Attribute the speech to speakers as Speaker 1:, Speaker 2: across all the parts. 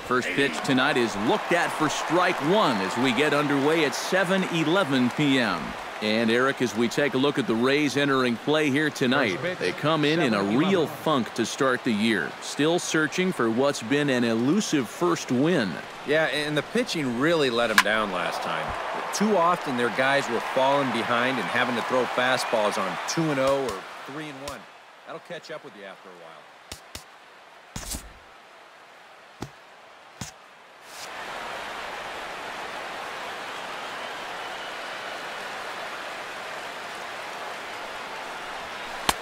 Speaker 1: First pitch tonight is looked at for strike one as we get underway at 7:11 p.m. And Eric, as we take a look at the Rays entering play here tonight, they come in a real funk to start the year. Still searching for what's been an elusive first win.
Speaker 2: Yeah, and the pitching really let them down last time. Too often their guys were falling behind and having to throw fastballs on 2-0 or 3-1. That'll catch up with you after a while.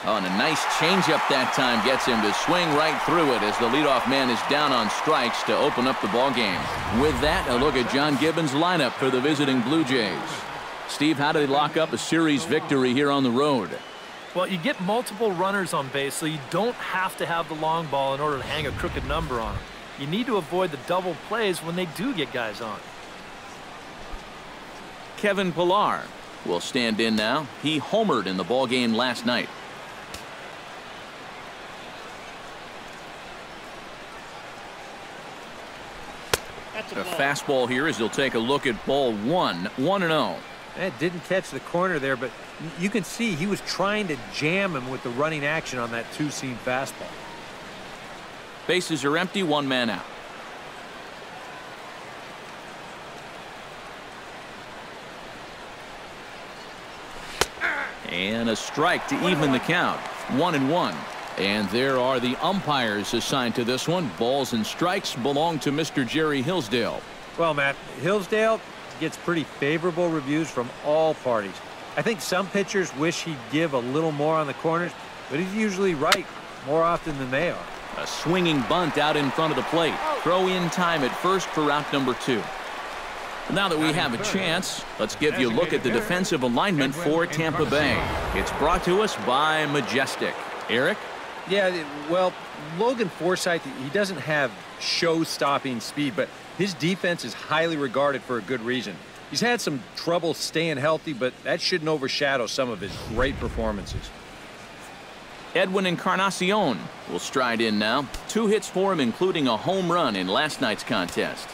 Speaker 1: Oh, and a nice changeup that time gets him to swing right through it as the leadoff man is down on strikes to open up the ballgame. With that, a look at John Gibbons' lineup for the visiting Blue Jays. Steve, how do they lock up a series victory here on the road?
Speaker 3: Well, you get multiple runners on base, so you don't have to have the long ball in order to hang a crooked number on them. You need to avoid the double plays when they do get guys on.
Speaker 1: Kevin Pillar will stand in now. He homered in the ballgame last night. A fastball here as he'll take a look at ball one, 1-0.
Speaker 2: It didn't catch the corner there, but you can see he was trying to jam him with the running action on that two-seam fastball.
Speaker 1: Bases are empty, one man out. And a strike to even the count. 1-1. And there are the umpires assigned to this one. Balls and strikes belong to Mr. Jerry Hillsdale.
Speaker 2: Well, Matt, Hillsdale gets pretty favorable reviews from all parties. I think some pitchers wish he'd give a little more on the corners, but he's usually right more often than they are.
Speaker 1: A swinging bunt out in front of the plate. Throw in time at first for out number 2. Now that we have a chance, let's give you a look at the defensive alignment for Tampa Bay. It's brought to us by Majestic. Eric?
Speaker 2: Yeah, well, Logan Forsythe, he doesn't have show-stopping speed, but his defense is highly regarded for a good reason. He's had some trouble staying healthy, but that shouldn't overshadow some of his great performances.
Speaker 1: Edwin Encarnacion will stride in now. 2 hits for him, including a home run in last night's contest.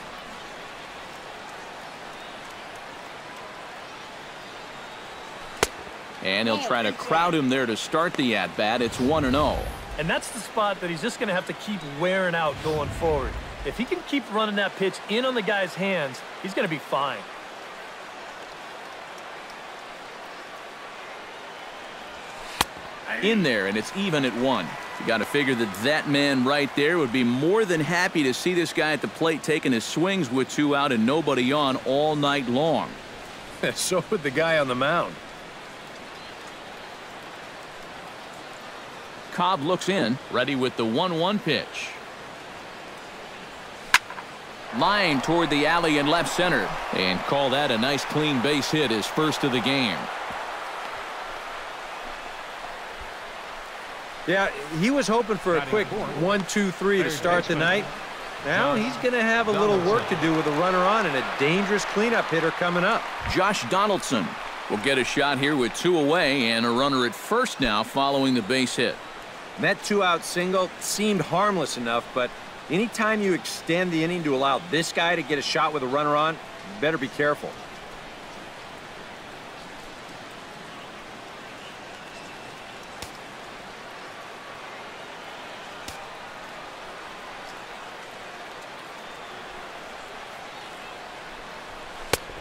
Speaker 1: And he'll try to crowd him there to start the at-bat. It's 1-0.
Speaker 3: And that's the spot that he's just going to have to keep wearing out going forward. If he can keep running that pitch in on the guy's hands, he's going to be fine.
Speaker 1: In there, and it's even at 1. You got to figure that man right there would be more than happy to see this guy at the plate taking his swings with 2 out and nobody on all night long.
Speaker 2: So would the guy on the mound.
Speaker 1: Cobb looks in, ready with the 1-1 pitch. Line toward the alley in left center, and call that a nice clean base hit, his first of the game.
Speaker 2: Yeah, he was hoping for a quick 1-2-3 to start the night. Now he's going to have a little work to do with a runner on and a dangerous cleanup hitter coming up.
Speaker 1: Josh Donaldson will get a shot here with 2 away and a runner at first now following the base hit.
Speaker 2: And that 2-out single seemed harmless enough, but anytime you extend the inning to allow this guy to get a shot with a runner on, you better be careful.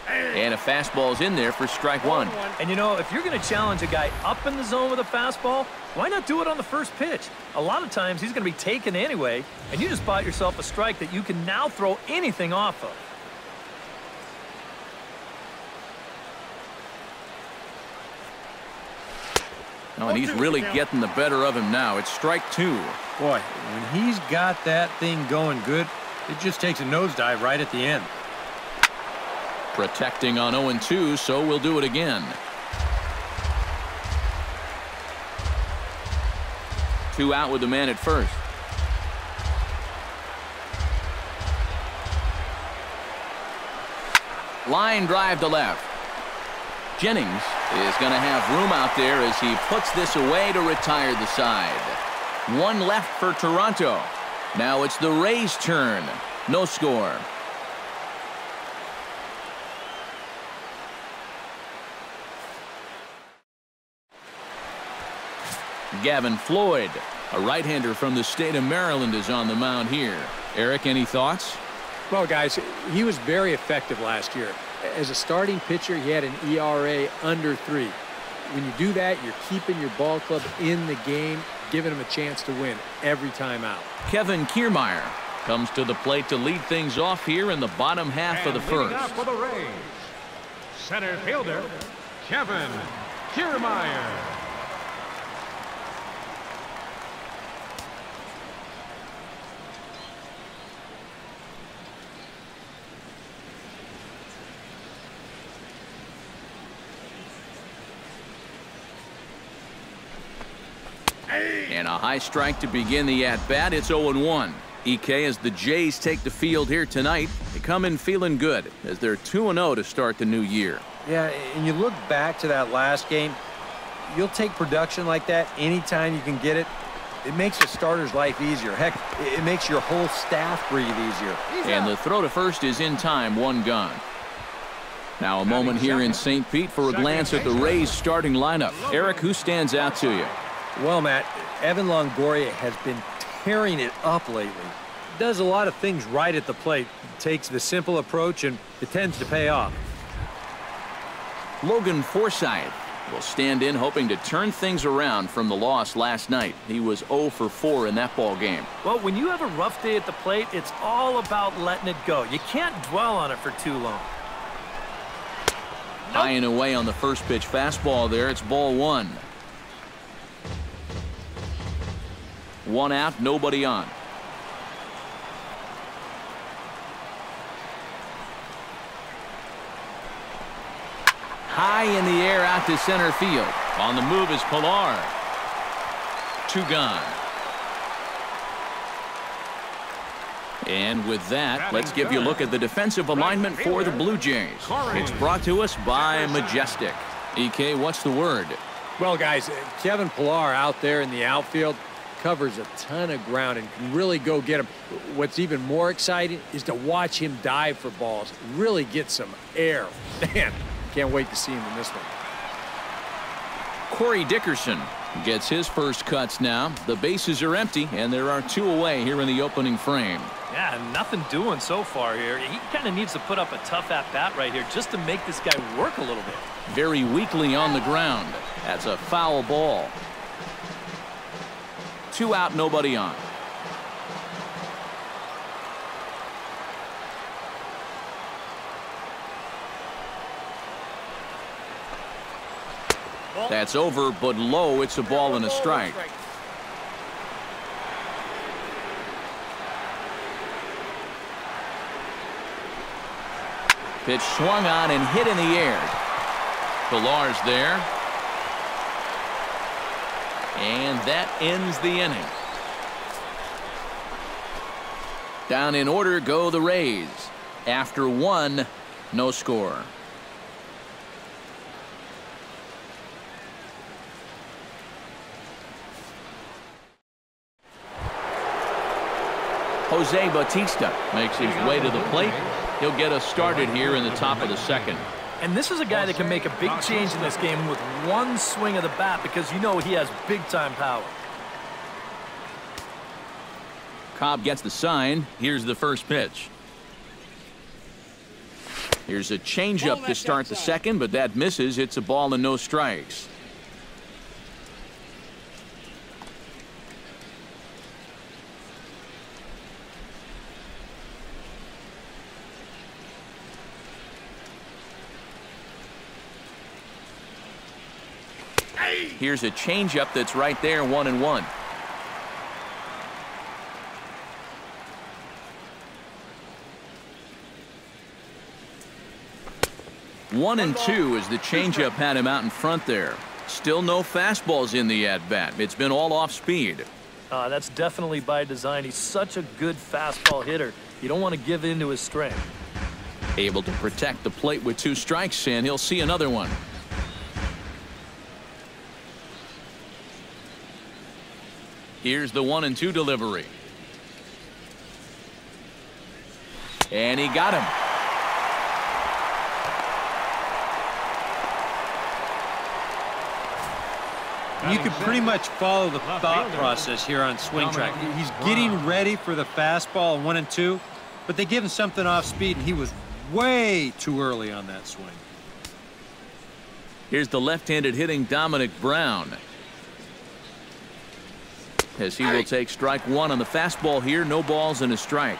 Speaker 1: And a fastball's in there for strike 1.
Speaker 3: And you know, if you're going to challenge a guy up in the zone with a fastball, why not do it on the first pitch? A lot of times he's going to be taken anyway, and you just bought yourself a strike that you can now throw anything off of.
Speaker 1: Oh, and he's really getting the better of him now. It's strike 2.
Speaker 2: Boy, when he's got that thing going good, it just takes a nosedive right at the end.
Speaker 1: Protecting on 0-2, so we'll do it again. 2 out with the man at first. Line drive to left. Jennings is going to have room out there as he puts this away to retire the side. 1 left for Toronto. Now it's the Rays' turn. No score. Gavin Floyd, a right-hander from the state of Maryland, is on the mound here. Eric, any thoughts?
Speaker 2: Well, guys, he was very effective last year. As a starting pitcher, he had an ERA under 3. When you do that, you're keeping your ball club in the game, giving them a chance to win every time out.
Speaker 1: Kevin Kiermaier comes to the plate to lead things off here in the bottom half of the first.
Speaker 4: Up for the Rays, center fielder, Kevin Kiermaier.
Speaker 1: And a high strike to begin the at-bat. It's 0-1. EK, as the Jays take the field here tonight, they come in feeling good as they're 2-0 to start the new year.
Speaker 2: Yeah, and you look back to that last game, you'll take production like that anytime you can get it. It makes a starter's life easier. Heck, it makes your whole staff breathe easier.
Speaker 1: And the throw to first is in time, 1 gone. Now a moment here in St. Pete for a glance at the Rays starting lineup. Eric, who stands out to you?
Speaker 2: Well, Matt, Evan Longoria has been tearing it up lately. Does a lot of things right at the plate. Takes the simple approach, and it tends to pay off.
Speaker 1: Logan Forsythe will stand in, hoping to turn things around from the loss last night. He was 0 for 4 in that ball game.
Speaker 3: Well, when you have a rough day at the plate, it's all about letting it go. You can't dwell on it for too long.
Speaker 1: High and away on the first pitch fastball there. It's ball 1. 1 out, nobody on. High in the air out to center field. On the move is Pilar. 2 gone. And with that, let's give you a look at the defensive alignment for the Blue Jays. It's brought to us by Majestic. EK, what's the word?
Speaker 2: Well, guys, Kevin Pilar out there in the outfield covers a ton of ground and can really go get him. What's even more exciting is to watch him dive for balls, really get some air. Man, can't wait to see him in this one.
Speaker 1: Corey Dickerson gets his first cuts now. The bases are empty, and there are 2 away here in the opening frame.
Speaker 3: Yeah, nothing doing so far here. He kind of needs to put up a tough at-bat right here just to make this guy work a little bit.
Speaker 1: Very weakly on the ground. That's a foul ball. 2 out, nobody on. That's over, but low. It's a ball and a strike. Pitch swung on and hit in the air. Pilar's there. And that ends the inning. Down in order go the Rays. After 1, no score. Jose Bautista makes his way to the plate. He'll get us started here in the top of the second.
Speaker 3: And this is a guy that can make a big change in this game with 1 swing of the bat because you know he has big-time power.
Speaker 1: Cobb gets the sign. Here's the first pitch. Here's a changeup to start the second, but that misses. It's a ball and no strikes. Here's a changeup that's right there, 1-1. One and 2 as the changeup had him out in front there. Still no fastballs in the at-bat. It's been all off speed.
Speaker 3: That's definitely by design. He's such a good fastball hitter. You don't want to give in to his strength.
Speaker 1: Able to protect the plate with 2 strikes, and he'll see another one. Here's the 1-2 delivery. And he got him.
Speaker 2: You can pretty much follow the thought process here on swing track. He's getting ready for the fastball in 1 and 2, but they give him something off speed, and he was way too early on that swing.
Speaker 1: Here's the left-handed hitting Dominic Brown, as he will take strike 1 on the fastball here. No balls and a strike.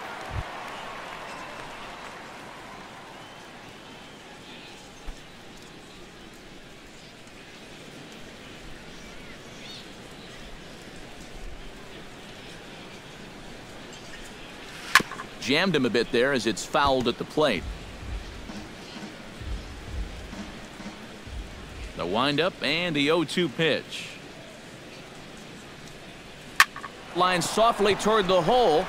Speaker 1: Jammed him a bit there as it's fouled at the plate. The windup and the 0-2 pitch. Line softly toward the hole.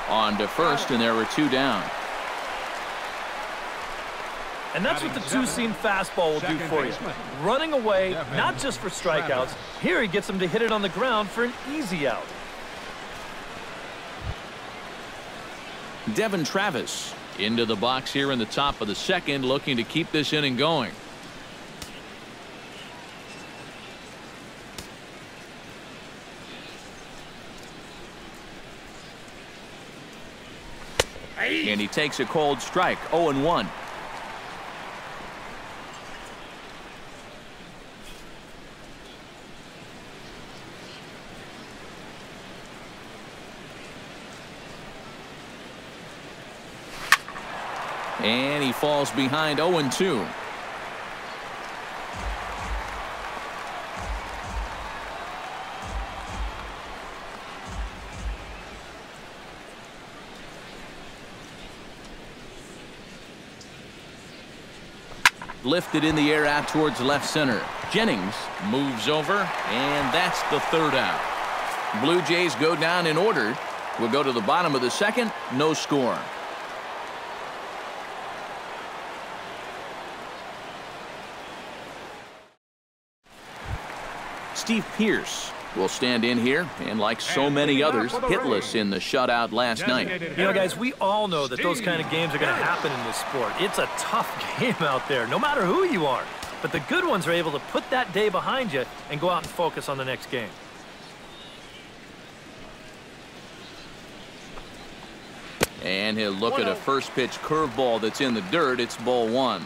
Speaker 1: On to first, and there were 2 down.
Speaker 3: And that's what the two-seam fastball will do for you. Running away, not just for strikeouts. Here he gets him to hit it on the ground for an easy out.
Speaker 1: Devin Travis into the box here in the top of the second, looking to keep this inning going. And he takes a cold strike. 0-1. And he falls behind. 0-2. Lifted in the air out towards left center. Jennings moves over, and that's the 3rd out. Blue Jays go down in order. We'll go to the bottom of the second. No score. Steve Pearce will stand in here, and like so many others, hitless in the shutout last night.
Speaker 3: You know, guys, we all know that those kind of games are going to happen in this sport. It's a tough game out there, no matter who you are. But the good ones are able to put that day behind you and go out and focus on the next game.
Speaker 1: And he'll look at a first pitch curveball that's in the dirt. It's ball 1.